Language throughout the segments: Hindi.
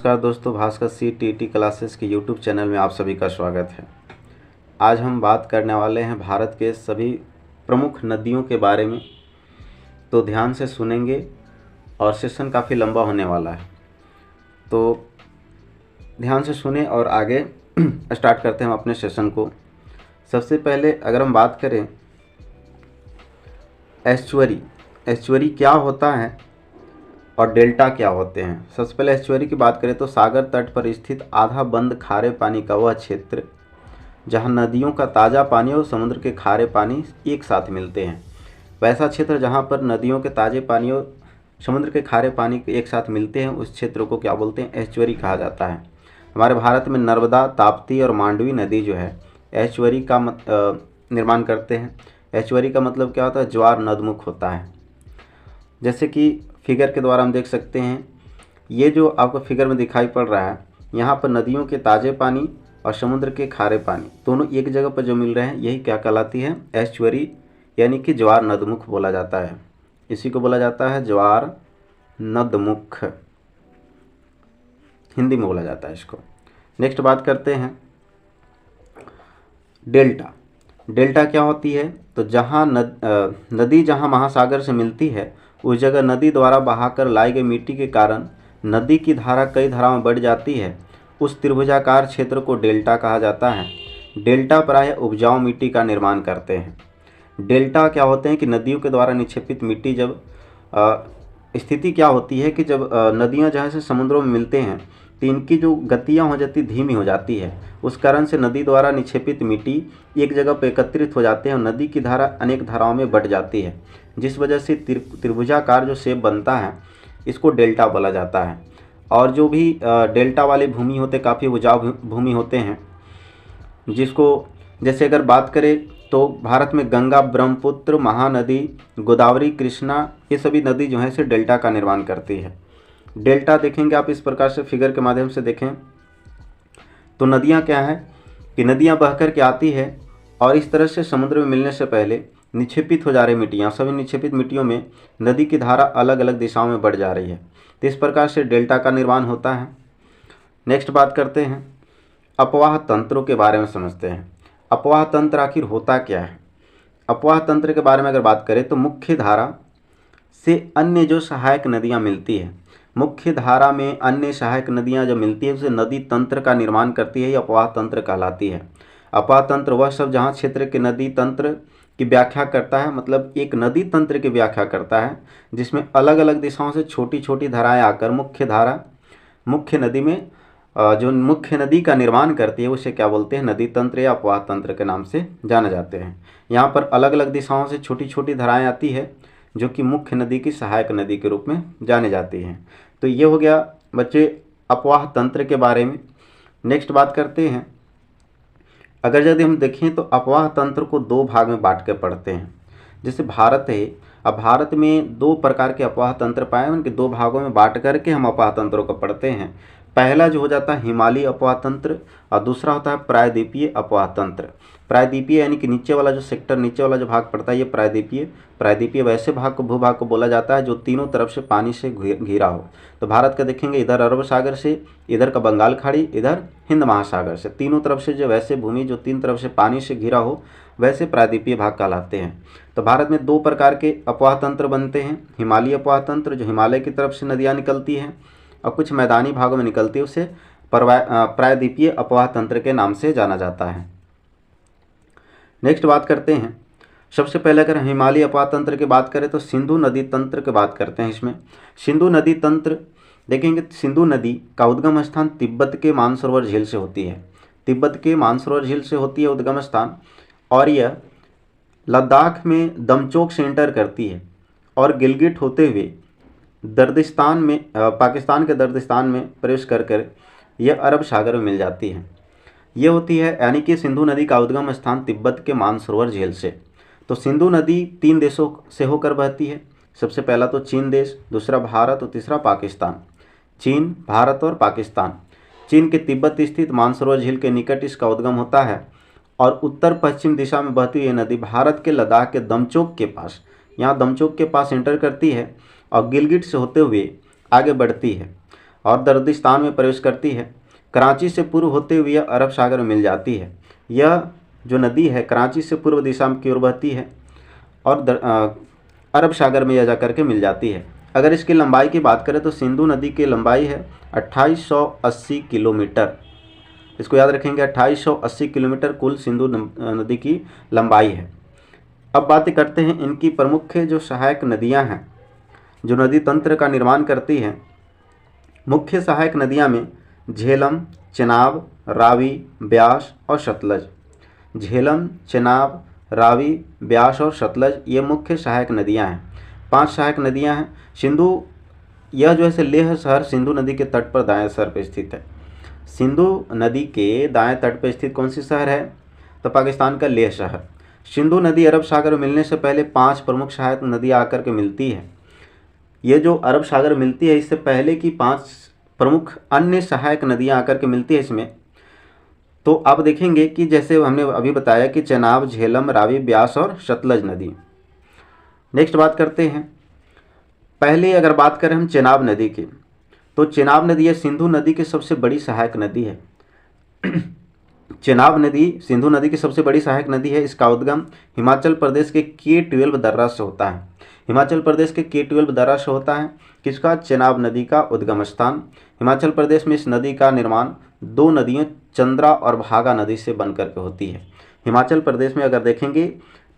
नमस्कार दोस्तों, भास्कर CTT क्लासेस के यूट्यूब चैनल में आप सभी का स्वागत है। आज हम बात करने वाले हैं भारत के सभी प्रमुख नदियों के बारे में, तो ध्यान से सुनेंगे और सेशन काफ़ी लंबा होने वाला है, तो ध्यान से सुने और आगे स्टार्ट करते हैं हम अपने सेशन को। सबसे पहले अगर हम बात करें एस्चुअरी क्या होता है और डेल्टा क्या होते हैं। सबसे पहले एस्चुअरी की बात करें तो सागर तट पर स्थित आधा बंद खारे पानी का वह क्षेत्र जहां नदियों का ताज़ा पानी और समुद्र के खारे पानी एक साथ मिलते हैं। वैसा क्षेत्र जहां पर नदियों के ताज़े पानी और समुद्र के खारे पानी एक साथ मिलते हैं, उस क्षेत्र को क्या बोलते हैं, एस्चुअरी कहा जाता है। हमारे भारत में नर्मदा, ताप्ती और मांडवी नदी जो है एस्चुअरी का निर्माण करते हैं। एस्चुअरी का मतलब क्या होता है, ज्वार नदमुख होता है। जैसे कि फिगर के द्वारा हम देख सकते हैं, ये जो आपको फिगर में दिखाई पड़ रहा है, यहाँ पर नदियों के ताज़े पानी और समुद्र के खारे पानी दोनों एक जगह पर जो मिल रहे हैं, यही क्या कहलाती है, एस्चुअरी, यानी कि ज्वार नदमुख बोला जाता है। इसी को बोला जाता है ज्वार नदमुख, हिंदी में बोला जाता है इसको। नेक्स्ट बात करते हैं डेल्टा क्या होती है। तो जहाँ नदी जहाँ महासागर से मिलती है, उस जगह नदी द्वारा बहाकर लाई गई मिट्टी के कारण नदी की धारा कई धाराओं में बढ़ जाती है। उस त्रिभुजाकार क्षेत्र को डेल्टा कहा जाता है। डेल्टा प्रायः उपजाऊ मिट्टी का निर्माण करते हैं। डेल्टा क्या होते हैं कि नदियों के द्वारा निक्षेपित मिट्टी, जब स्थिति क्या होती है कि जब नदियाँ जहाँ से समुद्रों में मिलते हैं तो इनकी जो गतियाँ हो जाती, धीमी हो जाती है। उस कारण से नदी द्वारा निक्षेपित मिट्टी एक जगह पर एकत्रित हो जाते हैं और नदी की धारा अनेक धाराओं में बढ़ जाती है, जिस वजह से त्रिभुजाकार जो शेप बनता है, इसको डेल्टा बोला जाता है। और जो भी डेल्टा वाली भूमि होते, काफ़ी उपजाऊ भूमि होते हैं, जिसको जैसे अगर बात करें तो भारत में गंगा, ब्रह्मपुत्र, महानदी, गोदावरी, कृष्णा, ये सभी नदी जो है इसे डेल्टा का निर्माण करती है। डेल्टा देखेंगे आप इस प्रकार से फिगर के माध्यम से देखें तो नदियाँ क्या है कि नदियाँ बहकर के आती है और इस तरह से समुद्र में मिलने से पहले निक्षेपित हो जा रही मिट्टियाँ, सभी निक्षेपित मिट्टियों में नदी की धारा अलग अलग दिशाओं में बढ़ जा रही है। तो इस प्रकार से डेल्टा का निर्माण होता है। नेक्स्ट बात करते हैं अपवाह तंत्रों के बारे में समझते हैं। अपवाह तंत्र आखिर होता क्या है। अपवाह तंत्र के बारे में अगर बात करें तो मुख्य धारा से अन्य जो सहायक नदियाँ मिलती है, मुख्य धारा में अन्य सहायक नदियाँ जो मिलती है उसे नदी तंत्र का निर्माण करती है, ये अपवाह तंत्र कहलाती है। अपवाह तंत्र वह सब जहाँ क्षेत्र के नदी तंत्र की व्याख्या करता है, मतलब एक नदी तंत्र की व्याख्या करता है, जिसमें अलग अलग दिशाओं से छोटी छोटी धाराएं आकर मुख्य नदी में जो मुख्य नदी का निर्माण करती है, उसे क्या बोलते हैं, नदी तंत्र या अपवाह तंत्र के नाम से जाने जाते हैं। यहाँ पर अलग अलग दिशाओं से छोटी छोटी धाराएं आती है जो कि मुख्य नदी की सहायक नदी के रूप में जाने जाती हैं। तो ये हो गया बच्चे अपवाह तंत्र के बारे में। नेक्स्ट बात करते हैं, अगर यदि हम देखें तो अपवाह तंत्र को दो भाग में बांट के पढ़ते हैं। जैसे भारत है, अब भारत में दो प्रकार के अपवाह तंत्र पाए, उनके दो भागों में बांट करके हम अपवाह तंत्रों को पढ़ते हैं। पहला जो हो जाता है हिमालयी अपवाह तंत्र और दूसरा होता है प्रायद्वीपीय अपवाह तंत्र। प्रायद्वीपीय यानी कि नीचे वाला जो सेक्टर, नीचे वाला जो भाग पड़ता है, ये प्रायद्वीपीय वैसे भूभाग को बोला जाता है जो तीनों तरफ से पानी से घिरा हो। तो भारत का देखेंगे, इधर अरब सागर से, इधर का बंगाल खाड़ी, इधर हिंद महासागर से, तीनों तरफ से जो वैसे भूमि जो तीन तरफ से पानी से घिरा हो, वैसे प्रायद्वीपीय भाग कहलाते हैं। तो भारत में दो प्रकार के अपवाह तंत्र बनते हैं। हिमालयी अपवाह तंत्र जो हिमालय की तरफ से नदियाँ निकलती हैं और कुछ मैदानी भागों में निकलती है, उसे प्रायद्वीपीय अपवाह तंत्र के नाम से जाना जाता है। नेक्स्ट बात करते हैं, सबसे पहले अगर हिमालयी अपवाह तंत्र की बात करें तो सिंधु नदी तंत्र की बात करते हैं। इसमें सिंधु नदी तंत्र देखेंगे, सिंधु नदी का उद्गम स्थान तिब्बत के मानसरोवर झील से होती है। तिब्बत के मानसरोवर झील से होती है उद्गम स्थान, और यह लद्दाख में दमचोक से एंटर करती है और गिलगिट होते हुए दर्दिस्तान में, पाकिस्तान के दर्दिस्तान में प्रवेश कर यह अरब सागर में मिल जाती है। ये होती है, यानी कि सिंधु नदी का उद्गम स्थान तिब्बत के मानसरोवर झील से। तो सिंधु नदी तीन देशों से होकर बहती है। सबसे पहला तो चीन देश, दूसरा भारत और तीसरा पाकिस्तान। चीन, भारत और पाकिस्तान। चीन के तिब्बत स्थित मानसरोवर झील के निकट इसका उद्गम होता है और उत्तर पश्चिम दिशा में बहती हुई नदी भारत के लद्दाख के दमचोक के पास, यहाँ दमचोक के पास एंटर करती है और गिलगिट से होते हुए आगे बढ़ती है। और दर्दिस्तान में प्रवेश करती है। कराची से पूर्व होते हुए यह अरब सागर में मिल जाती है। यह जो नदी है कराची से पूर्व दिशा की ओर बहती है और अरब सागर में यह जाकर के मिल जाती है। अगर इसकी लंबाई की बात करें तो सिंधु नदी की लंबाई है 2880 किलोमीटर। इसको याद रखेंगे, 2880 किलोमीटर कुल सिंधु नदी की लंबाई है। अब बात करते हैं इनकी प्रमुख जो सहायक नदियां हैं जो नदी तंत्र का निर्माण करती हैं। मुख्य सहायक नदियां में झेलम, चेनाब, रावी, ब्यास और सतलज। झेलम, चेनाब, रावी, ब्यास और सतलज ये मुख्य सहायक नदियां हैं। 5 सहायक नदियां हैं। सिंधु, यह जो है लेह शहर सिंधु नदी के तट पर दाएं सर पर स्थित है। सिंधु नदी के दाएं तट पर स्थित कौन सी शहर है? तो पाकिस्तान का लेह शहर। सिंधु नदी अरब सागर में मिलने से पहले 5 प्रमुख सहायक नदियां आकर के मिलती है। ये जो अरब सागर मिलती है इससे पहले की 5 प्रमुख अन्य सहायक नदियां आकर के मिलती है इसमें। तो आप देखेंगे कि जैसे हमने अभी बताया कि चेनाब, झेलम, रावी, ब्यास और सतलज नदी। नेक्स्ट बात करते हैं, पहले अगर बात करें हम चेनाब नदी की, तो चेनाब नदी यह सिंधु नदी की सबसे बड़ी सहायक नदी है। चेनाब नदी सिंधु नदी की सबसे बड़ी सहायक नदी है। इसका उद्गम हिमाचल प्रदेश के K12 दर्रा से होता है। हिमाचल प्रदेश के K12 दर्रा से होता है। किसका? चेनाब नदी का उद्गम स्थान। हिमाचल प्रदेश में इस नदी का निर्माण 2 नदियों चंद्रा और भागा नदी से बनकर के होती है। हिमाचल प्रदेश में अगर देखेंगे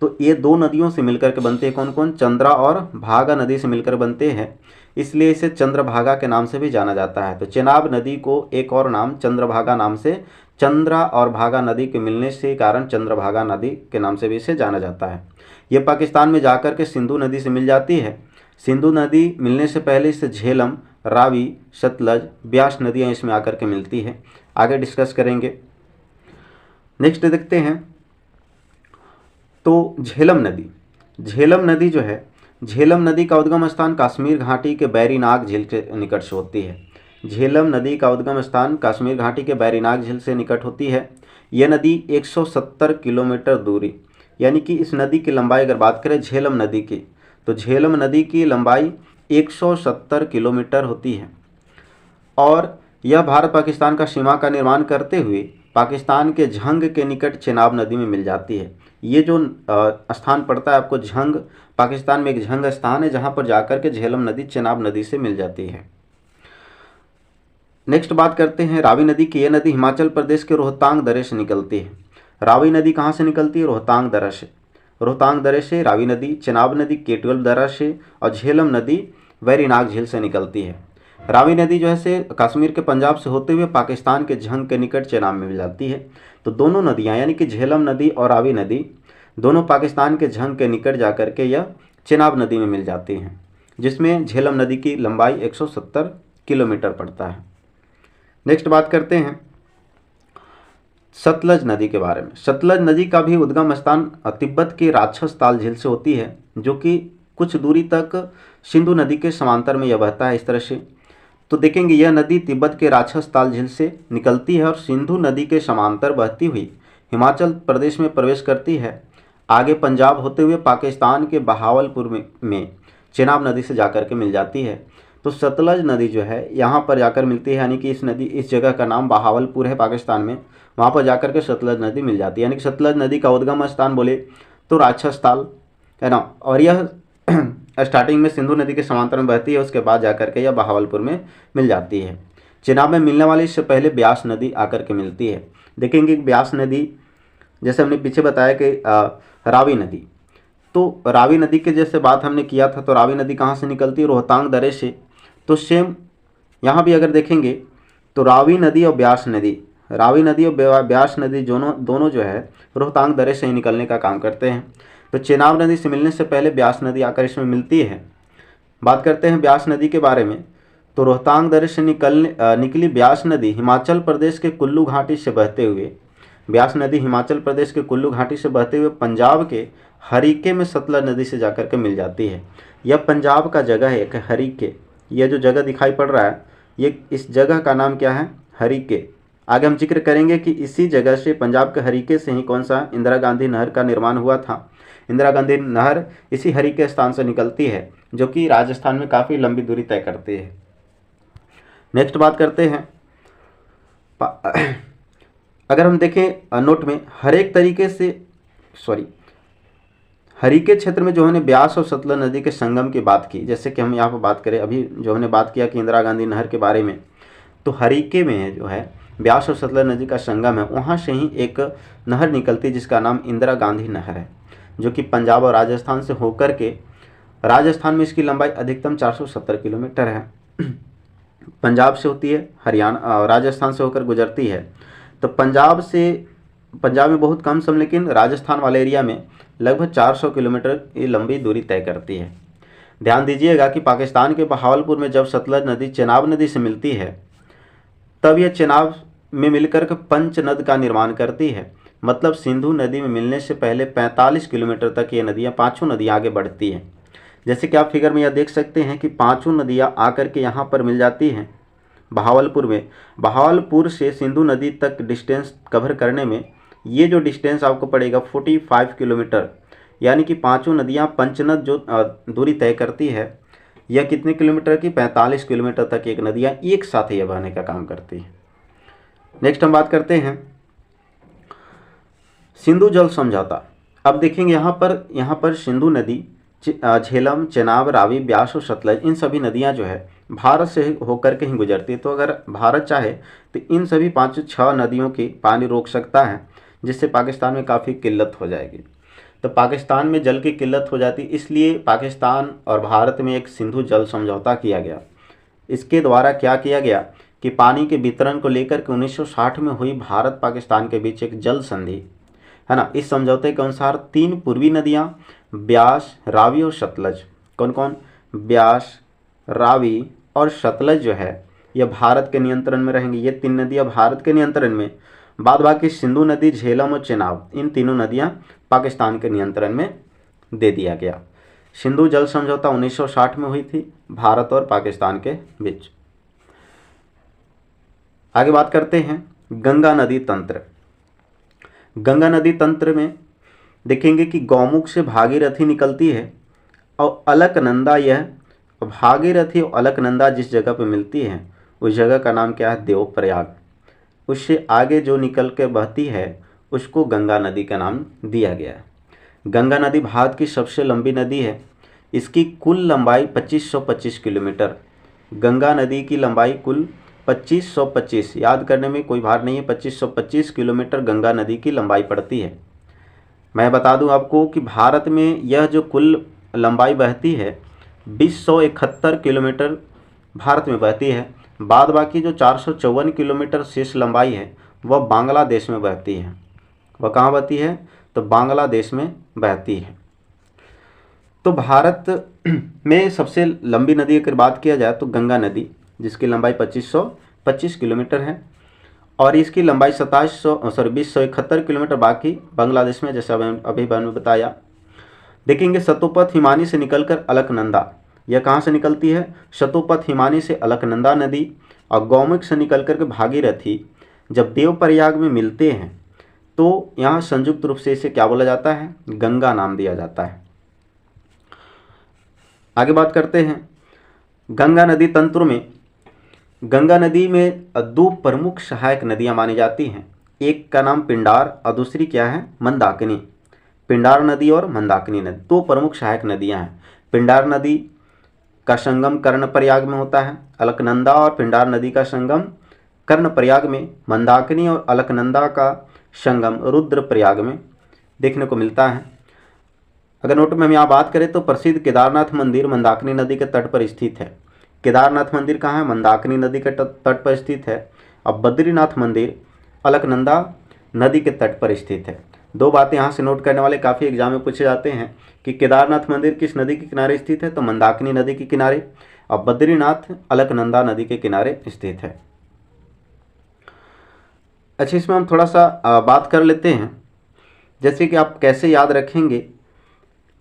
तो ये 2 नदियों से मिलकर के बनते हैं। कौन कौन? चंद्रा और भागा नदी से मिलकर बनते हैं, इसलिए इसे चंद्रभागा के नाम से भी जाना जाता है। तो चेनाब नदी को एक और नाम चंद्रभागा नाम से, चंद्रा और भागा नदी के मिलने से कारण चंद्रभागा नदी के नाम से भी इसे जाना जाता है। ये पाकिस्तान में जाकर के सिंधु नदी से मिल जाती है। सिंधु नदी मिलने से पहले इसे झेलम, रावी, सतलज, ब्यास नदियाँ इसमें आकर के मिलती है। आगे डिस्कस करेंगे। नेक्स्ट देखते हैं, तो झेलम नदी। झेलम नदी जो है, झेलम नदी का उद्गम स्थान कश्मीर घाटी के बैरीनाग झील के निकट से होती है। झेलम नदी का उद्गम स्थान कश्मीर घाटी के बैरीनाग झील से निकट होती है। यह नदी 170 किलोमीटर दूरी, यानी कि इस नदी की लंबाई अगर बात करें झेलम नदी की, तो झेलम नदी की लंबाई 170 किलोमीटर होती है और यह भारत पाकिस्तान का सीमा का निर्माण करते हुए पाकिस्तान के झंग के निकट चेनाब नदी में मिल जाती है। ये जो स्थान पड़ता है आपको झंग, पाकिस्तान में एक झंग स्थान है जहाँ पर जाकर के झेलम नदी चेनाब नदी से मिल जाती है। नेक्स्ट बात करते हैं रावी नदी की। यह नदी हिमाचल प्रदेश के रोहतांग दर्रे से निकलती है। रावी नदी कहाँ से निकलती है? रोहतांग दर्रा से। रोहतांग दर्रे से रावी नदी, चेनाब नदी K12 दर्रा से और झेलम नदी बैरीनाग झील से निकलती है। रावी नदी जो है से कश्मीर के पंजाब से होते हुए पाकिस्तान के झंग के निकट चेनाब में मिल जाती है। तो दोनों नदियाँ यानी कि झेलम नदी और रावी नदी दोनों पाकिस्तान के झंग के निकट जाकर के यह चेनाब नदी में मिल जाती हैं, जिसमें झेलम नदी की लंबाई 170 किलोमीटर पड़ता है। नेक्स्ट बात करते हैं सतलज नदी के बारे में। सतलज नदी का भी उद्गम स्थान तिब्बत के राक्षस ताल झील से होती है, जो कि कुछ दूरी तक सिंधु नदी के समांतर में यह बहता है इस तरह से। तो देखेंगे यह नदी तिब्बत के राक्षस ताल झील से निकलती है और सिंधु नदी के समांतर बहती हुई हिमाचल प्रदेश में प्रवेश करती है। आगे पंजाब होते हुए पाकिस्तान के बहावलपुर में चेनाब नदी से जाकर के मिल जाती है। तो सतलज नदी जो है यहाँ पर जाकर मिलती है, यानी कि इस जगह का नाम बहावलपुर है पाकिस्तान में, वहाँ पर जाकर के सतलज नदी मिल जाती है। यानी कि सतलज नदी का उद्गम स्थान बोले तो राक्षस ताल है ना, और यह स्टार्टिंग में सिंधु नदी के समांतर में बहती है, उसके बाद जाकर के यह बहावलपुर में मिल जाती है। चेनाब में मिलने वाली इससे पहले ब्यास नदी आकर के मिलती है। देखेंगे ब्यास नदी जैसे हमने पीछे बताया कि रावी नदी, तो रावी नदी के जैसे बात हमने किया था, तो रावी नदी कहाँ से निकलती है? रोहतांग दर्रे से। तो सेम यहाँ भी अगर देखेंगे तो रावी नदी और ब्यास नदी, रावी नदी और ब्यास नदी दोनों जो है रोहतांग दर्रे से ही निकलने का काम करते हैं। तो चेनाब नदी से मिलने से पहले ब्यास नदी आकर इसमें मिलती है। बात करते हैं ब्यास नदी के बारे में, तो रोहतांग दर्रे से निकली ब्यास नदी हिमाचल प्रदेश के कुल्लू घाटी से बहते हुए, ब्यास नदी हिमाचल प्रदेश के कुल्लू घाटी से बहते हुए पंजाब के हरीके में सतलज नदी से जाकर के मिल जाती है। यह पंजाब का जगह है एक हरीके, यह जो जगह दिखाई पड़ रहा है ये इस जगह का नाम क्या है? हरीके। आगे हम जिक्र करेंगे कि इसी जगह से पंजाब के हरीके से ही कौन सा इंदिरा गांधी नहर का निर्माण हुआ था। इंदिरा गांधी नहर इसी हरीके स्थान से निकलती है, जो कि राजस्थान में काफ़ी लंबी दूरी तय करती है। नेक्स्ट बात करते हैं, अगर हम देखें नोट में हर एक तरीके से हरीके क्षेत्र में जो हमने ब्यास और सतलज नदी के संगम की बात की, जैसे कि हम यहाँ पर बात करें अभी जो हमने बात किया कि इंदिरा गांधी नहर के बारे में, तो हरीके में जो है ब्यास और सतलज नदी का संगम है, वहाँ से ही एक नहर निकलती है जिसका नाम इंदिरा गांधी नहर है, जो कि पंजाब और राजस्थान से होकर के, राजस्थान में इसकी लंबाई अधिकतम 470 किलोमीटर है, पंजाब से होती है, हरियाणा राजस्थान से होकर गुजरती है। तो पंजाब में बहुत कम समय, लेकिन राजस्थान वाले एरिया में लगभग 400 किलोमीटर ये लंबी दूरी तय करती है। ध्यान दीजिएगा कि पाकिस्तान के बहावलपुर में जब सतलज नदी चेनाब नदी से मिलती है, तब यह चेनाब में मिलकर के पंचनद का निर्माण करती है। मतलब सिंधु नदी में मिलने से पहले 45 किलोमीटर तक ये नदियाँ, पाँचों नदियाँ आगे बढ़ती हैं। जैसे कि आप फिगर में यह देख सकते हैं कि पांचों नदियाँ आकर के यहाँ पर मिल जाती हैं बहावलपुर में। बहावलपुर से सिंधु नदी तक डिस्टेंस कवर करने में ये जो डिस्टेंस आपको पड़ेगा 45 किलोमीटर, यानी कि पांचों नदियाँ पंचनद जो दूरी तय करती है, यह कितने किलोमीटर की, 45 किलोमीटर तक एक नदियाँ एक साथ यह बहने का काम करती है। नेक्स्ट हम बात करते हैं सिंधु जल समझौता। अब देखेंगे यहाँ पर सिंधु नदी, झेलम, चेनाब, रावी, ब्यास और सतलज, इन सभी नदियाँ जो है भारत से होकर के ही गुजरती है। तो अगर भारत चाहे तो इन सभी 5-6 नदियों की पानी रोक सकता है, जिससे पाकिस्तान में काफ़ी किल्लत हो जाएगी। तो पाकिस्तान में जल की किल्लत हो जाती, इसलिए पाकिस्तान और भारत में एक सिंधु जल समझौता किया गया। इसके द्वारा क्या किया गया कि पानी के वितरण को लेकर के 1960 में हुई भारत पाकिस्तान के बीच एक जल संधि है ना। इस समझौते के अनुसार 3 पूर्वी नदियाँ ब्यास, रावी और सतलज, कौन कौन, ब्यास, रावी और सतलज जो है यह भारत के नियंत्रण में रहेंगी। ये 3 नदियाँ भारत के नियंत्रण में, बाद बाकी सिंधु नदी, झेलम और चेनाब, इन तीनों नदियाँ पाकिस्तान के नियंत्रण में दे दिया गया। सिंधु जल समझौता 1960 में हुई थी भारत और पाकिस्तान के बीच। आगे बात करते हैं गंगा नदी तंत्र। गंगा नदी तंत्र में देखेंगे कि गौमुख से भागीरथी निकलती है और अलकनंदा, यह भागीरथी और अलकनंदा जिस जगह पे मिलती है उस जगह का नाम क्या है, देवप्रयाग। उससे आगे जो निकल कर बहती है उसको गंगा नदी का नाम दिया गया है। गंगा नदी भारत की सबसे लंबी नदी है। इसकी कुल लंबाई 2525 किलोमीटर। गंगा नदी की लंबाई कुल 2525, याद करने में कोई भार नहीं है, 2525 किलोमीटर गंगा नदी की लंबाई पड़ती है। मैं बता दूं आपको कि भारत में यह जो कुल लंबाई बहती है 271 किलोमीटर भारत में बहती है। बाद बाकी जो 454 किलोमीटर शेष लंबाई है वह बांग्लादेश में बहती है। वह कहाँ बहती है, तो बांग्लादेश में बहती है। तो भारत में सबसे लंबी नदी अगर बात किया जाए तो गंगा नदी, जिसकी लंबाई 2525 किलोमीटर है और इसकी लंबाई 271 किलोमीटर बाकी बांग्लादेश में, जैसे अभी मैंने बताया। देखेंगे सतोपथ हिमानी से निकलकर अलकनंदा, यह कहाँ से निकलती है, सतोपथ हिमानी से अलकनंदा नदी और गौमुख से निकलकर के भागीरथी जब देवप्रयाग में मिलते हैं तो यहाँ संयुक्त रूप से इसे क्या बोला जाता है, गंगा नाम दिया जाता है। आगे बात करते हैं गंगा नदी तंत्र में। गंगा नदी में 2 प्रमुख सहायक नदियाँ मानी जाती हैं। एक का नाम पिंडार और दूसरी क्या है, मंदाकिनी। पिंडार नदी और मंदाकिनी नदी 2 प्रमुख सहायक नदियाँ हैं। पिंडार नदी का संगम कर्णप्रयाग में होता है, अलकनंदा और पिंडार नदी का संगम कर्णप्रयाग में, मंदाकिनी और अलकनंदा का संगम रुद्रप्रयाग में देखने को मिलता है। अगर नोट में हम यहाँ बात करें तो प्रसिद्ध केदारनाथ मंदिर मंदाकिनी नदी के तट पर स्थित है। केदारनाथ मंदिर कहाँ है, मंदाकिनी नदी के तट पर स्थित है। अब बद्रीनाथ मंदिर अलकनंदा नदी के तट पर स्थित है। 2 बातें यहाँ से नोट करने वाले काफ़ी एग्जाम में पूछे जाते हैं कि केदारनाथ मंदिर किस नदी के किनारे स्थित है, तो मंदाकिनी नदी के किनारे, और बद्रीनाथ अलकनंदा नदी के किनारे स्थित है। अच्छा, इसमें हम थोड़ा सा बात कर लेते हैं, जैसे कि आप कैसे याद रखेंगे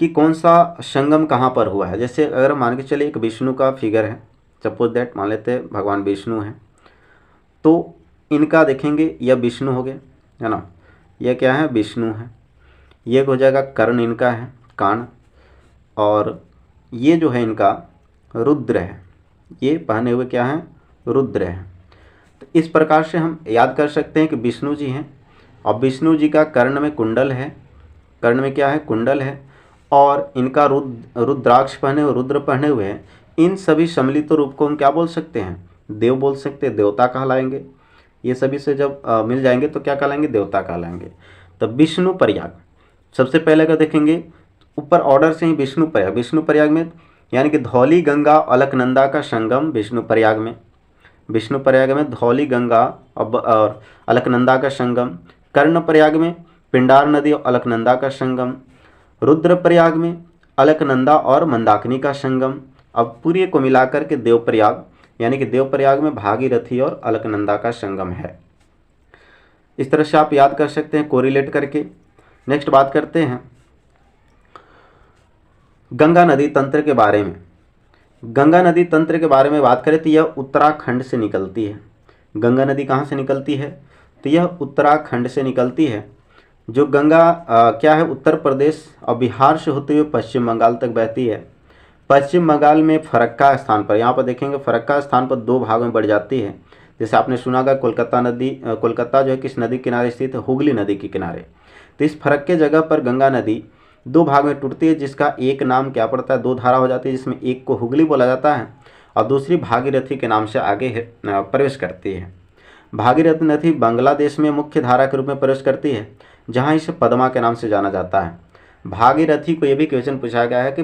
कि कौन सा संगम कहाँ पर हुआ है। जैसे अगर मान के चलिए एक विष्णु का फिगर है, सपोज दैट मान लेते हैं भगवान विष्णु हैं, तो इनका देखेंगे यह विष्णु हो गया है ना, यह क्या है, विष्णु है। ये हो जाएगा कर्ण, इनका है कान, और ये जो है इनका रुद्र है। ये पहने हुए क्या है, रुद्र है। तो इस प्रकार से हम याद कर सकते हैं कि विष्णु जी हैं और विष्णु जी का कर्ण में कुंडल है, कर्ण में क्या है, कुंडल है, और इनका रुद्राक्ष पहने हुए, रुद्र पहने हुए हैं। इन सभी सम्मिलित रूप को हम क्या बोल सकते हैं, देव बोल सकते हैं, देवता कहलाएंगे। ये सभी से जब मिल जाएंगे तो क्या कहलाएंगे, देवता कहलाएंगे। तो विष्णु प्रयाग सबसे पहले अगर देखेंगे ऊपर ऑर्डर से ही विष्णु प्रयाग, विष्णु प्रयाग में यानी कि धौली गंगा अलकनंदा का संगम विष्णु प्रयाग में, विष्णु प्रयाग में धौली गंगा और अलकनंदा का संगम, कर्ण प्रयाग में पिंडार नदी और अलकनंदा का संगम, रुद्र प्रयाग में अलकनंदा और मंदाकिनी का संगम। अब पूरी को मिलाकर के देव प्रयाग यानी कि देव प्रयाग में भागीरथी और अलकनंदा का संगम है। इस तरह से आप याद कर सकते हैं कोरिलेट करके। नेक्स्ट बात करते हैं गंगा नदी तंत्र के बारे में। गंगा नदी तंत्र के बारे में बात करें तो यह उत्तराखंड से निकलती है। गंगा नदी कहाँ से निकलती है, तो यह उत्तराखंड से निकलती है। जो गंगा क्या है, उत्तर प्रदेश और बिहार से होते हुए पश्चिम बंगाल तक बहती है। पश्चिम बंगाल में फरक्का स्थान पर, यहाँ पर देखेंगे फरक्का स्थान पर दो भागों में बढ़ जाती है। जैसे आपने सुना होगा कोलकाता नदी, कोलकाता जो है किस नदी के किनारे स्थित है, हुगली नदी के किनारे। तो इस फरक्के जगह पर गंगा नदी दो भाग में टूटती है, जिसका एक नाम क्या पड़ता है, दो धारा हो जाती है, जिसमें एक को हुगली बोला जाता है और दूसरी भागीरथी के नाम से आगे प्रवेश करती है। भागीरथी नदी बांग्लादेश में मुख्य धारा के रूप में प्रवेश करती है, जहाँ इसे पद्मा के नाम से जाना जाता है। भागीरथी को यह भी क्वेश्चन पूछा गया है कि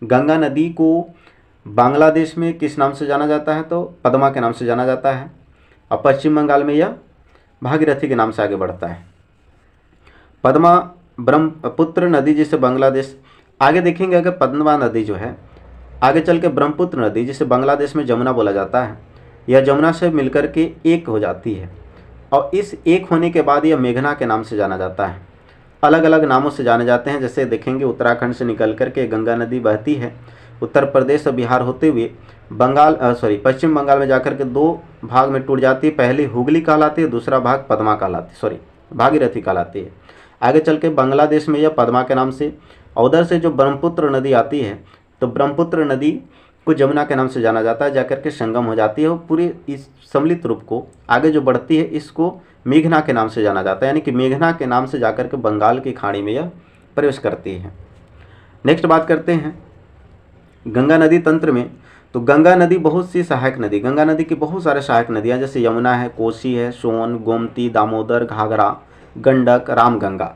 गंगा नदी को बांग्लादेश में किस नाम से जाना जाता है, तो पद्मा के नाम से जाना जाता है, और पश्चिम बंगाल में यह भागीरथी के नाम से आगे बढ़ता है। पद्मा ब्रह्मपुत्र नदी जिसे बांग्लादेश, आगे देखेंगे अगर पद्मा नदी जो है आगे चल के ब्रह्मपुत्र नदी जिसे बांग्लादेश में जमुना बोला जाता है, यह जमुना से मिलकर के एक हो जाती है, और इस एक होने के बाद यह मेघना के नाम से जाना जाता है। अलग अलग नामों से जाने जाते हैं, जैसे देखेंगे उत्तराखंड से निकल कर के गंगा नदी बहती है, उत्तर प्रदेश और बिहार होते हुए पश्चिम बंगाल में जाकर के दो भाग में टूट जाती है। पहली हुगली कहलाती है, दूसरा भाग पद्मा कहलाती, भागीरथी कहलाती है। आगे चल के बांग्लादेश में यह पद्मा के नाम से, और उधर से जो ब्रह्मपुत्र नदी आती है तो ब्रह्मपुत्र नदी को जमुना के नाम से जाना जाता है, जाकर के संगम हो जाती है, और पूरी इस सम्मिलित रूप को आगे जो बढ़ती है इसको मेघना के नाम से जाना जाता है, यानी कि मेघना के नाम से जाकर के बंगाल की खाड़ी में यह प्रवेश करती है। नेक्स्ट बात करते हैं गंगा नदी तंत्र में। तो गंगा नदी बहुत सी सहायक नदी, गंगा नदी की बहुत सारे सहायक नदियाँ जैसे यमुना है, कोसी है, सोन, गोमती, दामोदर, घाघरा, गंडक, रामगंगा।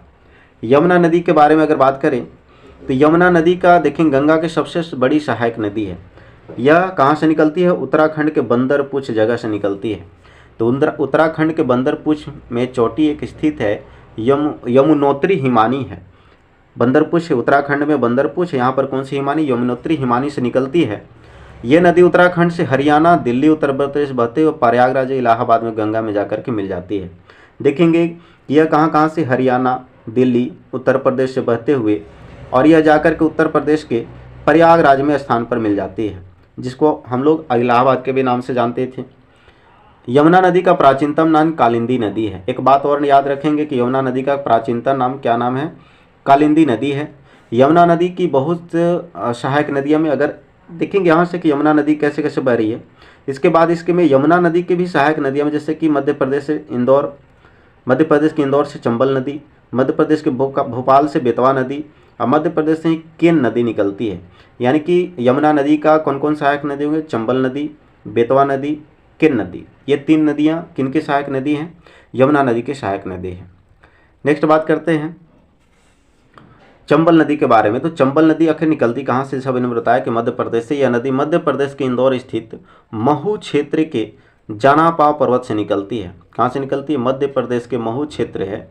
यमुना नदी के बारे में अगर बात करें तो यमुना नदी का देखें गंगा की सबसे बड़ी सहायक नदी है। यह कहाँ से निकलती है, उत्तराखंड के बंदरपुछ जगह से निकलती है। तो उत्तराखंड के बंदरपुछ में चोटी एक स्थित है, यमुनोत्री हिमानी है। बंदरपुछ उत्तराखंड में बंदरपुछ, यहाँ पर कौन सी हिमानी, यमुनोत्री हिमानी से निकलती है। ये नदी उत्तराखंड से हरियाणा, दिल्ली, उत्तर प्रदेश बहते हुए प्रयागराज, इलाहाबाद में गंगा में जाकर के मिल जाती है। देखेंगे यह कहाँ से, हरियाणा, दिल्ली, उत्तर प्रदेश से बहते हुए, और यह जाकर के उत्तर प्रदेश के प्रयागराज में स्थान पर मिल जाती है, जिसको हम लोग इलाहाबाद के भी नाम से जानते थे। यमुना नदी का प्राचीनतम नाम कालिंदी नदी है। एक बात और याद रखेंगे कि यमुना नदी का प्राचीनतम नाम क्या नाम है, कालिंदी नदी है। यमुना नदी की बहुत सहायक नदियों में अगर देखेंगे यहाँ से कि यमुना नदी कैसे कैसे बह रही है, इसके बाद इसके में यमुना नदी की भी सहायक नदियों में जैसे कि मध्य प्रदेश की इंदौर से चंबल नदी, मध्य प्रदेश के भोपाल से बेतवा नदी, और मध्य प्रदेश से ही केन नदी निकलती है। यानी कि यमुना नदी का कौन कौन सहायक नदी होंगे, चंबल नदी, बेतवा नदी, केन नदी। ये तीन नदियाँ किनकी सहायक नदी हैं, यमुना नदी की सहायक नदी है। नेक्स्ट बात करते हैं चंबल नदी के बारे में। तो चंबल नदी आखिर निकलती कहाँ से, सब इन्होंने बताया कि मध्य प्रदेश से। यह नदी मध्य प्रदेश के इंदौर स्थित महू क्षेत्र के जनापा पर्वत से निकलती है। कहाँ से निकलती है, मध्य प्रदेश के महू क्षेत्र है,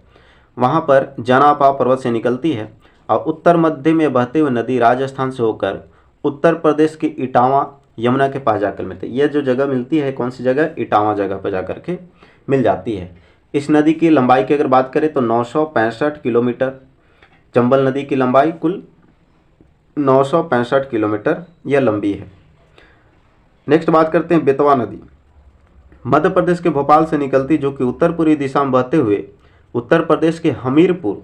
वहाँ पर जनापा पर्वत से निकलती है, और उत्तर मध्य में बहते हुए नदी राजस्थान से होकर उत्तर प्रदेश के इटावा यमुना के पास जाकर मिलती है। यह जो जगह मिलती है कौन सी जगह, इटावा जगह पर जाकर के मिल जाती है। इस नदी की लंबाई की अगर बात करें तो 965 किलोमीटर, चंबल नदी की लंबाई कुल 965 किलोमीटर यह लंबी है। नेक्स्ट बात करते हैं बेतवा नदी। मध्य प्रदेश के भोपाल से निकलती, जो कि उत्तर पूर्वी दिशा में बहते हुए उत्तर प्रदेश के हमीरपुर,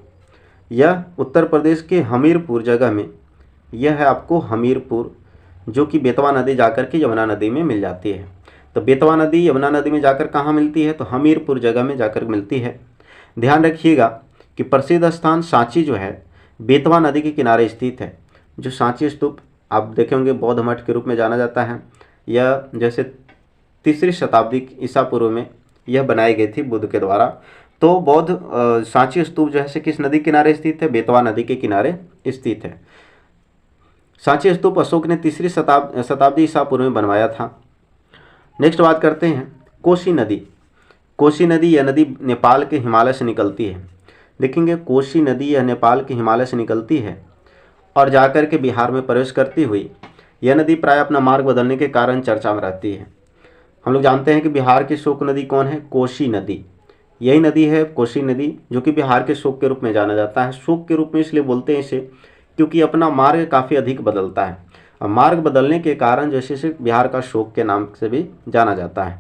यह उत्तर प्रदेश के हमीरपुर जगह में, यह है आपको हमीरपुर, जो कि बेतवा नदी जाकर के यमुना नदी में मिल जाती है। तो बेतवा नदी यमुना नदी में जाकर कहाँ मिलती है? तो हमीरपुर जगह में जाकर मिलती है। ध्यान रखिएगा कि प्रसिद्ध स्थान सांची जो है बेतवा नदी के किनारे स्थित है। जो सांची स्तूप आप देखे होंगे बौद्ध मठ के रूप में जाना जाता है। यह जैसे 3री शताब्दी ईसा पूर्व में यह बनाई गई थी बुद्ध के द्वारा। तो बौद्ध सांची स्तूप जो है किस नदी किनारे स्थित है? बेतवा नदी के किनारे स्थित है। सांची स्तूप अशोक ने 3री शताब्दी ईसा पूर्व में बनवाया था। नेक्स्ट बात करते हैं कोसी नदी। कोसी नदी यह नदी नेपाल के हिमालय से निकलती है। देखेंगे कोसी नदी यह नेपाल के हिमालय से निकलती है और जाकर के बिहार में प्रवेश करती हुई यह नदी प्राय अपना मार्ग बदलने के कारण चर्चा में रहती है। हम लोग जानते हैं कि बिहार की शोक नदी कौन है? कोसी नदी। यही नदी है कोसी नदी, जो कि बिहार के शोक के रूप में जाना जाता है। शोक के रूप में इसलिए बोलते हैं इसे क्योंकि अपना मार्ग काफ़ी अधिक बदलता है और मार्ग बदलने के कारण जैसे से बिहार का शोक के नाम से भी जाना जाता है।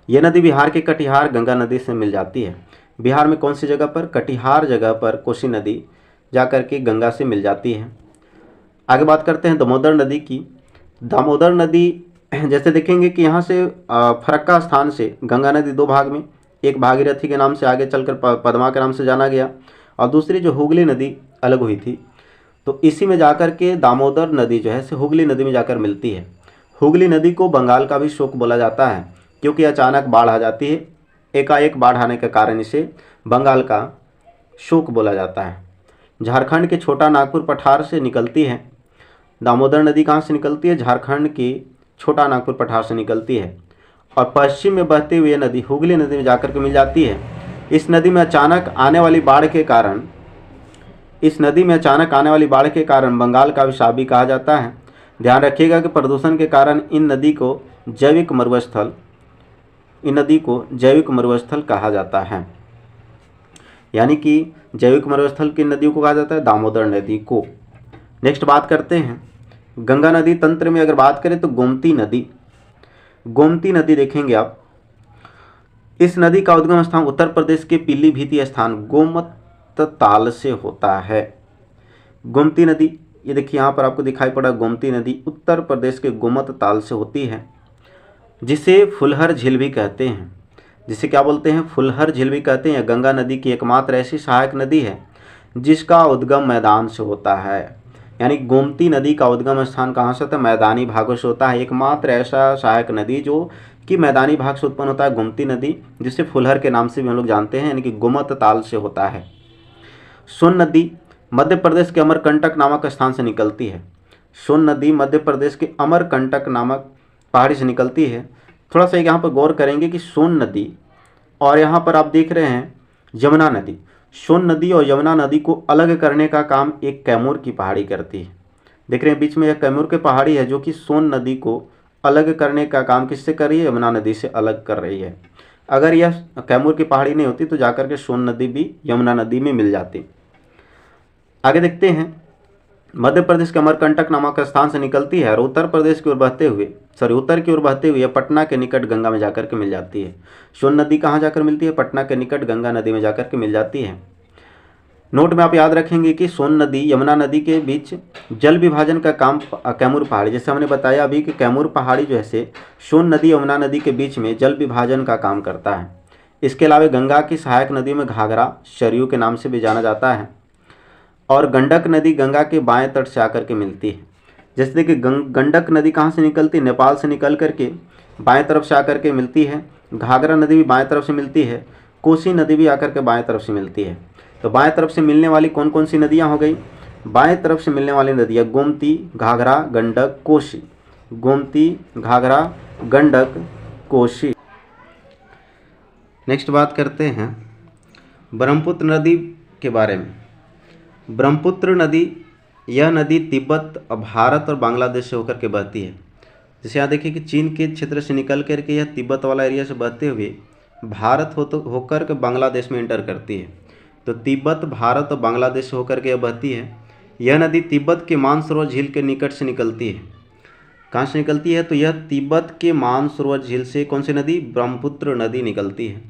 यह नदी बिहार के कटिहार गंगा नदी से मिल जाती है। बिहार में कौन सी जगह पर? कटिहार जगह पर कोसी नदी जाकर के गंगा से मिल जाती है। आगे बात करते हैं दामोदर नदी की। दामोदर नदी जैसे देखेंगे कि यहाँ से फरक्का स्थान से गंगा नदी 2 भाग में, एक भागीरथी के नाम से आगे चलकर पद्मा के नाम से जाना गया और दूसरी जो हुगली नदी अलग हुई थी। तो इसी में जाकर के दामोदर नदी जो है हुगली नदी में जाकर मिलती है। हुगली नदी को बंगाल का भी शोक बोला जाता है क्योंकि अचानक बाढ़ आ जाती है। एकाएक बाढ़ आने के कारण इसे बंगाल का शोक बोला जाता है। झारखंड के छोटा नागपुर पठार से निकलती है। दामोदर नदी कहाँ से निकलती है? झारखंड की छोटा नागपुर पठार से निकलती है और पश्चिम में बहते हुए नदी हुगली नदी में जाकर के मिल जाती है। इस नदी में अचानक आने वाली बाढ़ के कारण बंगाल का अभिशाप भी कहा जाता है। ध्यान रखिएगा कि प्रदूषण के कारण इन नदी को जैविक मरुस्थल कहा जाता है। यानी कि जैविक मरुस्थल किन नदियों को कहा जाता है? दामोदर नदी को। नेक्स्ट बात करते हैं गंगा नदी तंत्र में अगर बात करें तो गोमती नदी देखेंगे आप। इस नदी का उद्गम स्थान उत्तर प्रदेश के पीलीभीत स्थान गोमत ताल से होता है। गोमती नदी ये देखिए यहाँ पर आपको दिखाई पड़ा। गोमती नदी उत्तर प्रदेश के गोमत ताल से होती है, जिसे फुलहर झील भी कहते हैं। जिसे क्या बोलते हैं? फुलहर झील भी कहते हैं। गंगा नदी की एकमात्र ऐसी सहायक नदी है जिसका उद्गम मैदान से होता है। यानी गोमती नदी का उद्गम स्थान कहाँ से होता है? मैदानी भागों से होता है। एकमात्र ऐसा सहायक नदी जो कि मैदानी भाग से उत्पन्न होता है गोमती नदी, जिसे फुलहर के नाम से भी हम लोग जानते हैं, यानी कि गोमत ताल से होता है। सोन नदी मध्य प्रदेश के अमरकंटक नामक स्थान से निकलती है। सोन नदी मध्य प्रदेश के अमरकंटक नामक पहाड़ी से निकलती है। थोड़ा सा यहाँ पर गौर करेंगे कि सोन नदी और यहाँ पर आप देख रहे हैं यमुना नदी। सोन नदी और यमुना नदी को अलग करने का काम एक कैमूर की पहाड़ी करती है। देख रहे हैं बीच में यह कैमूर की पहाड़ी है जो कि सोन नदी को अलग करने का काम किससे कर रही है? यमुना नदी से अलग कर रही है। अगर यह कैमूर की पहाड़ी नहीं होती तो जाकर के सोन नदी भी यमुना नदी में मिल जाती। आगे देखते हैं मध्य प्रदेश के अमरकंटक नामक स्थान से निकलती है और उत्तर की ओर बहते हुए पटना के निकट गंगा में जाकर के मिल जाती है। सोन नदी कहाँ जाकर मिलती है? पटना के निकट गंगा नदी में जाकर के मिल जाती है। नोट में आप याद रखेंगे कि सोन नदी यमुना नदी के बीच जल विभाजन का काम कैमूर पहाड़ी, जैसे हमने बताया अभी कि कैमूर पहाड़ी जो है सोन नदी यमुना नदी के बीच में जल विभाजन का काम करता है। इसके अलावा गंगा की सहायक नदियों में घाघरा, सरयू के नाम से भी जाना जाता है और गंडक नदी गंगा के बाएं तट से आकर के मिलती है। जैसे देखिए गंडक नदी कहाँ से निकलती है? नेपाल से निकल करके बाएं तरफ से आकर के मिलती है। घाघरा नदी भी बाएं तरफ से मिलती है। कोसी नदी भी आकर के बाएं तरफ से मिलती है। तो बाएं तरफ से मिलने वाली कौन कौन सी नदियाँ हो गई? बाएं तरफ से मिलने वाली नदियाँ गोमती, घाघरा, गंडक, कोसी। गोमती, घाघरा, गंडक, कोसी। नेक्स्ट बात करते हैं ब्रह्मपुत्र नदी के बारे में। ब्रह्मपुत्र नदी यह नदी तिब्बत, भारत और बांग्लादेश से होकर के बहती है। जैसे यहाँ देखिए कि चीन के क्षेत्र से निकल कर के यह तिब्बत वाला एरिया से बहते हुए भारत होकर के बांग्लादेश में एंटर करती है। तो तिब्बत, भारत और बांग्लादेश से होकर के यह बहती है। यह नदी तिब्बत के मानसरोवर झील के निकट से निकलती है। कहाँ से निकलती है? तो यह तिब्बत के मानसरोवर झील से कौन सी नदी? ब्रह्मपुत्र नदी निकलती है।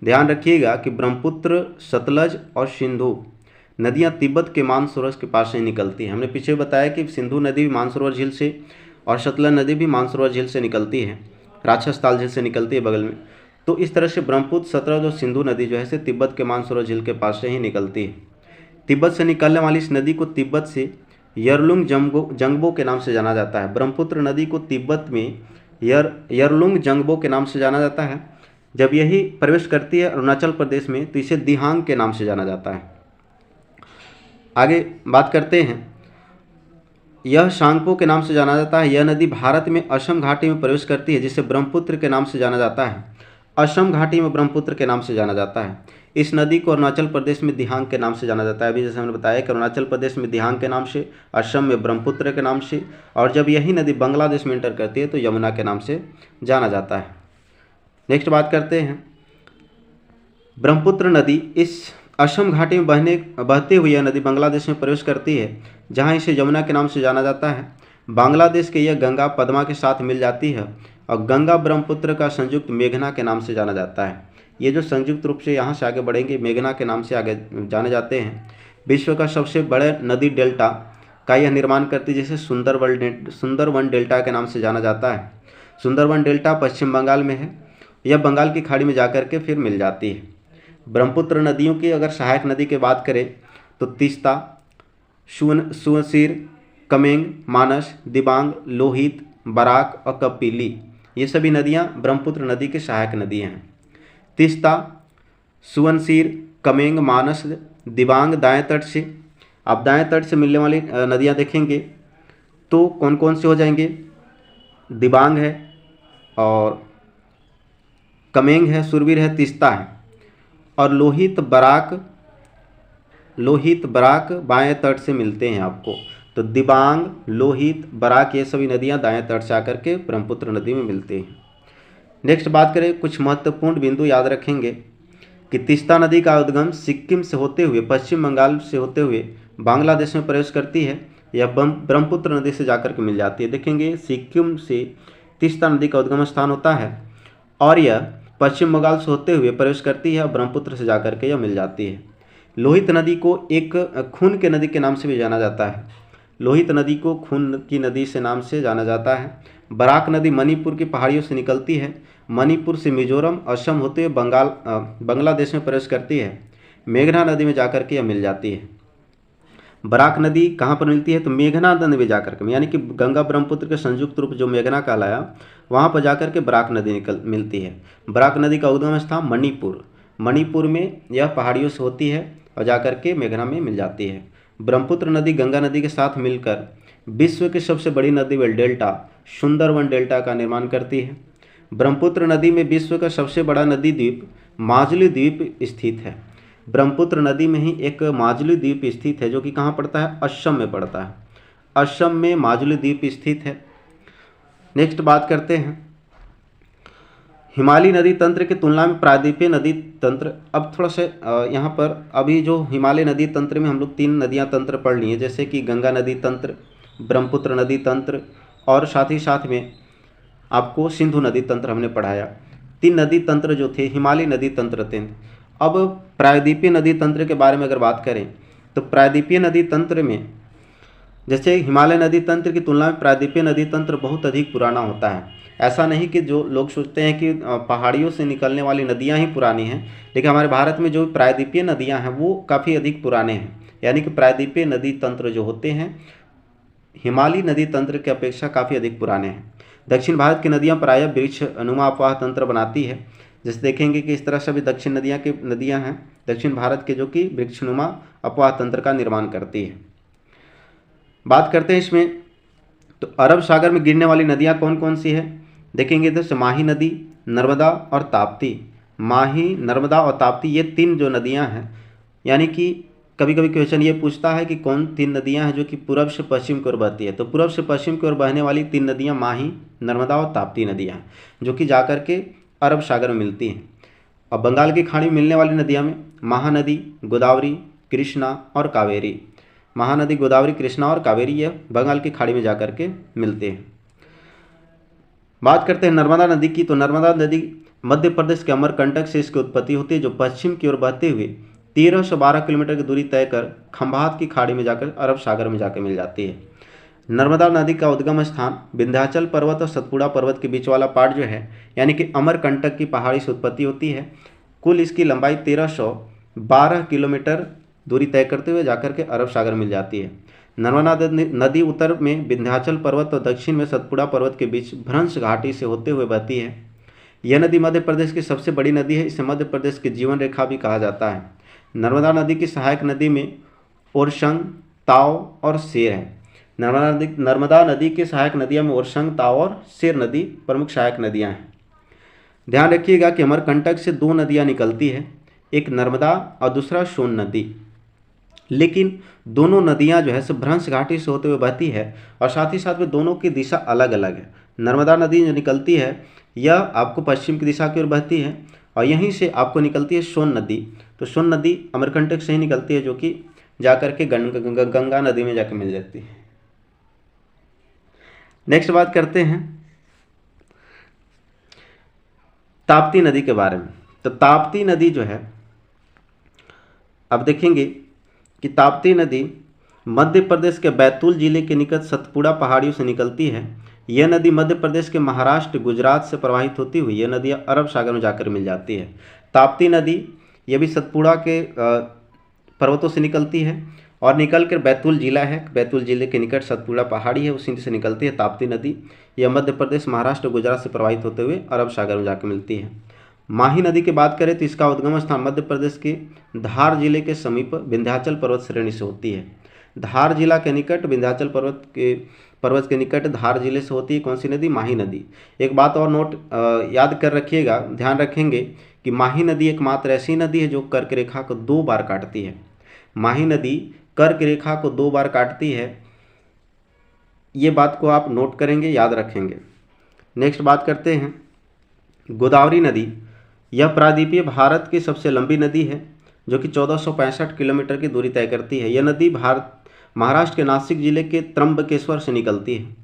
ध्यान रखिएगा कि ब्रह्मपुत्र, सतलज और सिंधु नदियाँ तिब्बत के मानसरोवर के पास से निकलती हैं। हमने पीछे बताया कि सिंधु नदी भी मानसरोवर झील से और सतलज नदी भी मानसरोवर झील से निकलती है राक्षस ताल झील से निकलती है बगल में। तो इस तरह से ब्रह्मपुत्र सतलज और सिंधु नदी जो है से तिब्बत के मानसरोवर झील के पास से ही निकलती है। तिब्बत से निकलने वाली इस नदी को तिब्बत से यरलुंग जंगबो के नाम से जाना जाता है। ब्रह्मपुत्र नदी को तिब्बत में यरलुंग जंगबो के नाम से जाना जाता है। जब यही प्रवेश करती है अरुणाचल प्रदेश में तो इसे दिहांग के नाम से जाना जाता है। आगे बात करते हैं, यह सांगपो के नाम से जाना जाता है। यह नदी भारत में असम घाटी में प्रवेश करती है जिसे ब्रह्मपुत्र के नाम से जाना जाता है। असम घाटी में ब्रह्मपुत्र के नाम से जाना जाता है। इस नदी को अरुणाचल प्रदेश में दिहांग के नाम से जाना जाता है। अभी जैसे हमने बताया कि अरुणाचल प्रदेश में दिहांग के नाम से, असम में ब्रह्मपुत्र के नाम से, और जब यही नदी बांग्लादेश में एंटर करती है तो यमुना के नाम से जाना जाता है। नेक्स्ट बात करते हैं, ब्रह्मपुत्र नदी इस असम घाटी में बहते हुए यह नदी बांग्लादेश में प्रवेश करती है जहाँ इसे यमुना के नाम से जाना जाता है। बांग्लादेश के यह गंगा पद्मा के साथ मिल जाती है और गंगा ब्रह्मपुत्र का संयुक्त मेघना के नाम से जाना जाता है। ये जो संयुक्त रूप से यहाँ से आगे बढ़ेंगे मेघना के नाम से आगे जाने जाते हैं। विश्व का सबसे बड़े नदी डेल्टा का यह निर्माण करती है जिसे सुंदरवन डेल्टा के नाम से जाना जाता है। सुंदरवन डेल्टा पश्चिम बंगाल में है। यह बंगाल की खाड़ी में जाकर के फिर मिल जाती है। ब्रह्मपुत्र नदियों की अगर सहायक नदी की बात करें तो तीस्ता, सुवनसिर, कमेंग, मानस, दिबांग, लोहित, बराक और कपिली, ये सभी नदियाँ ब्रह्मपुत्र नदी की सहायक नदियाँ हैं। तीस्ता, सुवनसिर, कमेंग, मानस, दिबांग दाएं तट से, आप दाएं तट से मिलने वाली नदियाँ देखेंगे तो कौन कौन से हो जाएंगे, दिबांग है और कमेंग है, सुरवीर है, तीस्ता है, और लोहित बराक बाएं तट से मिलते हैं आपको। तो दिबांग, लोहित, बराक ये सभी नदियां दाएं तट से आकर के ब्रह्मपुत्र नदी में मिलती हैं। नेक्स्ट बात करें, कुछ महत्वपूर्ण बिंदु याद रखेंगे कि तीस्ता नदी का उद्गम सिक्किम से होते हुए पश्चिम बंगाल से होते हुए बांग्लादेश में प्रवेश करती है। यह ब्रह्मपुत्र नदी से जाकर के मिल जाती है। देखेंगे सिक्किम से तीस्ता नदी का उद्गम स्थान होता है और यह पश्चिम बंगाल से होते हुए प्रवेश करती है और ब्रह्मपुत्र से जाकर के यह मिल जाती है। लोहित नदी को एक खून के नदी के नाम से भी जाना जाता है। लोहित नदी को खून की नदी से नाम से जाना जाता है। बराक नदी मणिपुर की पहाड़ियों से निकलती है। मणिपुर से मिजोरम, असम होते हुए बांग्लादेश में प्रवेश करती है। मेघना नदी में जाकर के यह मिल जाती है। बराक नदी कहाँ पर मिलती है तो मेघना नदी में जाकर के, यानी कि गंगा ब्रह्मपुत्र के संयुक्त रूप जो मेघना कहलाया वहाँ पर जाकर के बराक नदी मिलती है। बराक नदी का उद्गम स्थान मणिपुर में यह पहाड़ियों से होती है और जाकर के मेघना में मिल जाती है। ब्रह्मपुत्र नदी गंगा नदी के साथ मिलकर विश्व की सबसे बड़ी नदी डेल्टा सुंदरवन डेल्टा का निर्माण करती है। ब्रह्मपुत्र नदी में विश्व का सबसे बड़ा नदी द्वीप माजुली द्वीप स्थित है। ब्रह्मपुत्र नदी में ही एक माजुली द्वीप स्थित है जो कि कहाँ पड़ता है, असम में पड़ता है। असम में माजुली द्वीप स्थित है। नेक्स्ट बात करते हैं, हिमालय नदी तंत्र की तुलना में प्रायद्वीपीय नदी तंत्र। अब थोड़ा सा यहाँ पर अभी जो हिमालय नदी तंत्र में हम लोग 3 नदियाँ तंत्र पढ़ ली हैं, जैसे कि गंगा नदी तंत्र, ब्रह्मपुत्र नदी तंत्र और साथ ही साथ में आपको सिंधु नदी तंत्र हमने पढ़ाया। 3 नदी तंत्र जो थे हिमालय नदी तंत्र थे। अब प्रायद्वीपीय नदी तंत्र के बारे में अगर बात करें तो प्रायद्वीपीय नदी तंत्र में जैसे हिमालय नदी तंत्र की तुलना में प्रायद्वीपीय नदी तंत्र बहुत अधिक पुराना होता है। ऐसा नहीं कि जो लोग सोचते हैं कि पहाड़ियों से निकलने वाली नदियां ही पुरानी हैं, लेकिन हमारे भारत में जो प्रायद्वीपीय नदियां हैं वो काफ़ी अधिक पुराने हैं। यानी कि प्रायद्वीपीय नदी तंत्र जो होते हैं हिमालय नदी तंत्र की अपेक्षा काफ़ी अधिक पुराने हैं। दक्षिण भारत की नदियाँ प्रायः वृक्ष अनुमा अपवाह तंत्र बनाती है। जैसे देखेंगे कि इस तरह से भी दक्षिण नदियाँ हैं दक्षिण भारत के जो कि वृक्षनुमा अपवाह तंत्र का निर्माण करती है। बात करते हैं इसमें तो अरब सागर में गिरने वाली नदियाँ कौन कौन सी है, देखेंगे इधर से माही नदी, नर्मदा और ताप्ती। माही, नर्मदा और ताप्ती ये 3 जो नदियाँ हैं, यानी कि कभी कभी क्वेश्चन ये पूछता है कि कौन 3 नदियाँ हैं जो कि पूर्व से पश्चिम की ओर बहती है। तो पूर्व से पश्चिम की ओर बहने वाली 3 नदियाँ माही, नर्मदा और ताप्ती नदियाँ जो कि जाकर के अरब सागर में मिलती हैं। और बंगाल की खाड़ी में मिलने वाली नदियाँ में महानदी, गोदावरी, कृष्णा और कावेरी। महानदी, गोदावरी, कृष्णा और कावेरी यह बंगाल की खाड़ी में जाकर के मिलते हैं। बात करते हैं नर्मदा नदी की, तो नर्मदा नदी मध्य प्रदेश के अमरकंटक से इसकी उत्पत्ति होती है जो पश्चिम की ओर बहते हुए 1312 किलोमीटर की दूरी तय कर खंभात की खाड़ी में जाकर अरब सागर में जाकर मिल जाती है। नर्मदा नदी का उद्गम स्थान विंध्याचल पर्वत और सतपुड़ा पर्वत के बीच वाला पार्ट जो है, यानी कि अमरकंटक की पहाड़ी से उत्पत्ति होती है। कुल इसकी लंबाई 1312 किलोमीटर दूरी तय करते हुए जाकर के अरब सागर मिल जाती है। नर्मदा नदी उत्तर में विंध्याचल पर्वत और दक्षिण में सतपुड़ा पर्वत के बीच भ्रंश घाटी से होते हुए बहती है। यह नदी मध्य प्रदेश की सबसे बड़ी नदी है। इसे मध्य प्रदेश की जीवन रेखा भी कहा जाता है। नर्मदा नदी की सहायक नदी में ओरसंग, ताव और सेर है। नर्मदा नदी की सहायक नदियों में ओरसंग, ताव और सेर नदी प्रमुख सहायक नदियां हैं। ध्यान रखिएगा कि अमरकंटक से दो नदियां निकलती है, एक नर्मदा और दूसरा सोन नदी। लेकिन दोनों नदियां जो है सो भ्रंश घाटी से होते हुए बहती है और साथ ही साथ में दोनों की दिशा अलग अलग है। नर्मदा नदी जो निकलती है यह आपको पश्चिम की दिशा की ओर बहती है और यहीं से आपको निकलती है सोन नदी। तो सोन नदी अमरकंटक से ही निकलती है, जो कि जाकर के गंगा नदी में जाकर मिल जाती है। नेक्स्ट बात करते हैं ताप्ती नदी के बारे में। तो ताप्ती नदी जो है, अब देखेंगे कि ताप्ती नदी मध्य प्रदेश के बैतूल जिले के निकट सतपुड़ा पहाड़ियों से निकलती है। यह नदी मध्य प्रदेश के महाराष्ट्र, गुजरात से प्रवाहित होती हुई यह नदी अरब सागर में जाकर मिल जाती है। ताप्ती नदी यह भी सतपुड़ा के पर्वतों से निकलती है और निकल कर बैतूल जिला है, बैतूल जिले के निकट सतपुड़ा पहाड़ी है, उसी से निकलती है ताप्ती नदी। यह मध्य प्रदेश, महाराष्ट्र, गुजरात से प्रवाहित होते हुए अरब सागर में जाकर मिलती है। माही नदी की बात करें तो इसका उद्गम स्थान मध्य प्रदेश के धार जिले के समीप विंध्याचल पर्वत श्रेणी से होती है। धार जिला के निकट विंध्याचल पर्वत के निकट धार जिले से होती है कौन सी नदी? माही नदी। एक बात और नोट याद कर रखिएगा, ध्यान रखेंगे कि माही नदी एकमात्र ऐसी नदी है जो कर्क रेखा को 2 बार काटती है। माही नदी कर्क रेखा को 2 बार काटती है, ये बात को आप नोट करेंगे, याद रखेंगे। नेक्स्ट बात करते हैं गोदावरी नदी। यह प्रायद्वीपीय भारत की सबसे लंबी नदी है, जो कि 1465 किलोमीटर की दूरी तय करती है। यह नदी महाराष्ट्र के नासिक जिले के त्र्यंबकेश्वर से निकलती है।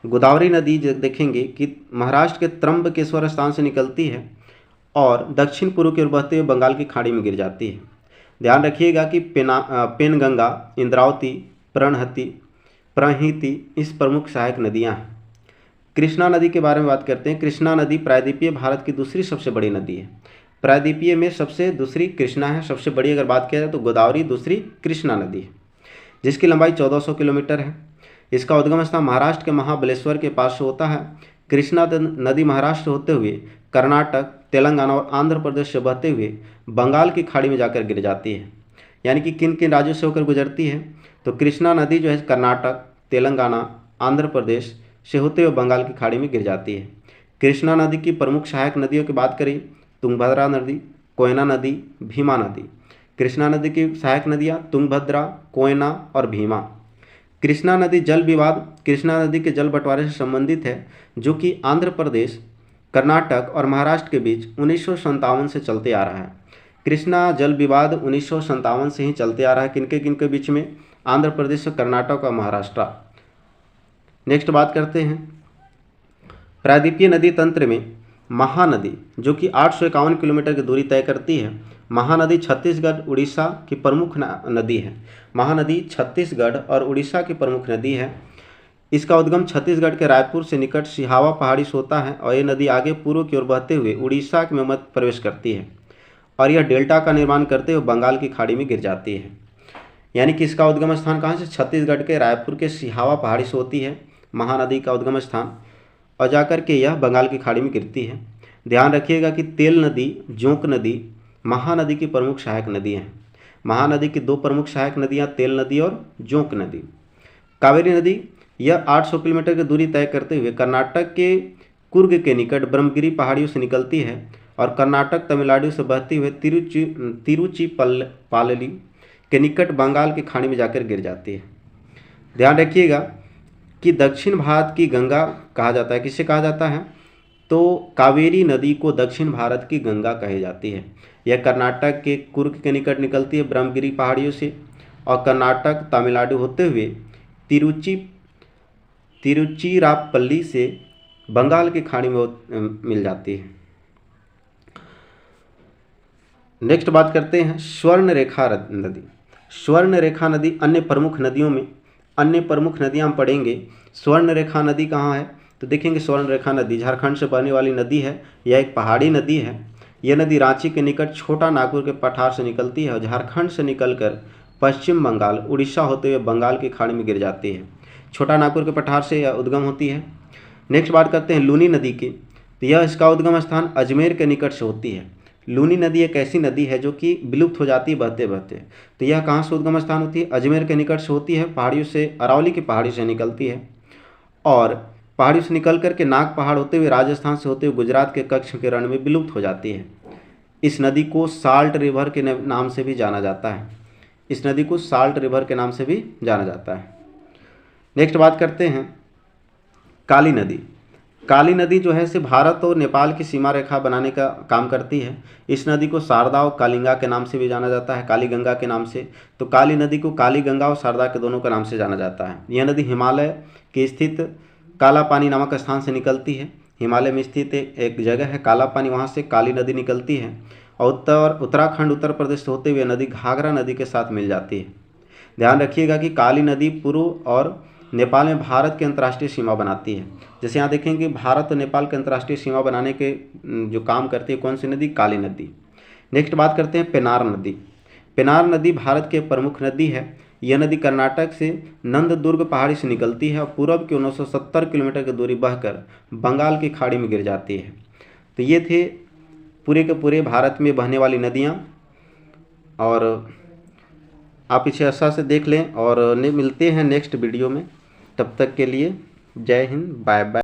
गोदावरी नदी देखेंगे कि महाराष्ट्र के त्र्यंबकेश्वर स्थान से निकलती है और दक्षिण पूर्व की ओर बहते हुए बंगाल की खाड़ी में गिर जाती है। ध्यान रखिएगा कि पेनगंगा, इंद्रावती, प्रणहिति इस प्रमुख सहायक नदियां हैं। कृष्णा नदी के बारे में बात करते हैं। कृष्णा नदी प्रायद्वीपीय भारत की दूसरी सबसे बड़ी नदी है। प्रायद्वीपीय में सबसे दूसरी कृष्णा है, सबसे बड़ी अगर बात किया जाए तो गोदावरी दूसरी कृष्णा नदी है, जिसकी लंबाई 1400 किलोमीटर है। इसका उद्गम स्थान महाराष्ट्र के महाबलेश्वर के पास से होता है। कृष्णा नदी महाराष्ट्र होते हुए कर्नाटक, तेलंगाना और आंध्र प्रदेश से बहते हुए बंगाल की खाड़ी में जाकर गिर जाती है। यानी कि किन किन राज्यों से होकर गुजरती है? तो कृष्णा नदी जो है कर्नाटक, तेलंगाना, आंध्र प्रदेश से होते हुए बंगाल की खाड़ी में गिर जाती है। कृष्णा नदी की प्रमुख सहायक नदियों की बात करें, तुंगभद्रा नदी, कोयना नदी, भीमा नदी। कृष्णा नदी की सहायक नदियाँ तुंगभद्रा, कोयना और भीमा। कृष्णा नदी जल विवाद कृष्णा नदी के जल बंटवारे से संबंधित है, जो कि आंध्र प्रदेश, कर्नाटक और महाराष्ट्र के बीच 1957 से चलते आ रहा है। कृष्णा जल विवाद 1957 से ही चलते आ रहा है। किनके बीच में? आंध्र प्रदेश, कर्नाटक और महाराष्ट्र। नेक्स्ट बात करते हैं प्रायद्वीपीय नदी तंत्र में महानदी, जो कि 851 किलोमीटर की दूरी तय करती है। महानदी छत्तीसगढ़, उड़ीसा की प्रमुख नदी है। महानदी छत्तीसगढ़ और उड़ीसा की प्रमुख नदी है। इसका उद्गम छत्तीसगढ़ के रायपुर से निकट सिहावा पहाड़ी से होता है और ये नदी आगे पूर्व की ओर बहते हुए उड़ीसा में मध्य प्रवेश करती है और यह डेल्टा का निर्माण करते हुए बंगाल की खाड़ी में गिर जाती है। यानी कि इसका उद्गम स्थान कहाँ से? छत्तीसगढ़ के रायपुर के सिहावा पहाड़ी से होती है महानदी का उद्गम स्थान और जाकर के यह बंगाल की खाड़ी में गिरती है। ध्यान रखिएगा कि तेल नदी, जोंक नदी महानदी की प्रमुख सहायक नदी हैं। महानदी की 2 प्रमुख सहायक नदियाँ तेल नदी और जोंक नदी। कावेरी नदी यह 800 किलोमीटर की दूरी तय करते हुए कर्नाटक के कुर्ग के निकट ब्रह्मगिरी पहाड़ियों से निकलती है और कर्नाटक, तमिलनाडु से बहती हुए तिरुचिरापल्ली के निकट बंगाल की खाड़ी में जाकर गिर जाती है। ध्यान रखिएगा कि दक्षिण भारत की गंगा कहा जाता है। किसे कहा जाता है? तो कावेरी नदी को दक्षिण भारत की गंगा कही जाती है। यह कर्नाटक के कुर्ग के निकट निकलती है ब्रह्मगिरी पहाड़ियों से और कर्नाटक, तमिलनाडु होते हुए तिरुचिरापल्ली से बंगाल की खाड़ी में मिल जाती है। नेक्स्ट बात करते हैं स्वर्णरेखा नदी। स्वर्णरेखा नदी अन्य प्रमुख नदियों में अन्य प्रमुख नदियाँ हम पढ़ेंगे। स्वर्णरेखा नदी कहाँ है, तो देखेंगे स्वर्णरेखा नदी झारखंड से बहने वाली नदी है। यह एक पहाड़ी नदी है। यह नदी रांची के निकट छोटा नागपुर के पठार से निकलती है और झारखंड से निकलकर पश्चिम बंगाल, उड़ीसा होते हुए बंगाल की खाड़ी में गिर जाती है। छोटा नागपुर के पठार से यह उद्गम होती है। नेक्स्ट बात करते हैं लूनी नदी की। तो यह इसका उद्गम स्थान अजमेर के निकट से होती है। लूनी नदी एक ऐसी नदी है जो कि विलुप्त हो जाती है बहते बहते। तो यह कहाँ से उद्गम स्थान होती है, अजमेर के निकट से होती है। पहाड़ियों से, अरावली की पहाड़ी से निकलती है और पहाड़ी से निकल करके नाग पहाड़ होते हुए राजस्थान से होते हुए गुजरात के कच्छ के रण में विलुप्त हो जाती है। इस नदी को साल्ट रिवर के नाम से भी जाना जाता है। इस नदी को साल्ट रिवर के नाम से भी जाना जाता है। नेक्स्ट बात करते हैं काली नदी। काली नदी जो है से भारत और नेपाल की सीमा रेखा बनाने का काम करती है। इस नदी को शारदा और कालिंगा के नाम से भी जाना जाता है, काली गंगा के नाम से। तो काली नदी को काली गंगा और शारदा के दोनों के नाम से जाना जाता है। यह नदी हिमालय के स्थित काला पानी नामक स्थान से निकलती है। हिमालय में स्थित एक जगह है काला पानी, वहाँ से काली नदी निकलती है और उत्तराखंड उत्तर प्रदेश से होते हुए नदी घाघरा नदी के साथ मिल जाती है। ध्यान रखिएगा कि काली नदी पूर्व और नेपाल में भारत की अंतर्राष्ट्रीय सीमा बनाती है। जैसे यहाँ देखेंगे भारत और नेपाल की अंतर्राष्ट्रीय सीमा बनाने के जो काम करती है कौन सी नदी, काली नदी। नेक्स्ट बात करते हैं पेनार नदी। पेनार नदी भारत की प्रमुख नदी है। यह नदी कर्नाटक से नंददुर्ग पहाड़ी से निकलती है और पूर्व की 970 किलोमीटर की दूरी बहकर बंगाल की खाड़ी में गिर जाती है। तो ये थे पूरे के पूरे भारत में बहने वाली नदियाँ, और आप इसे अच्छा से देख लें और मिलते हैं नेक्स्ट वीडियो में। तब तक के लिए जय हिंद, बाय बाय।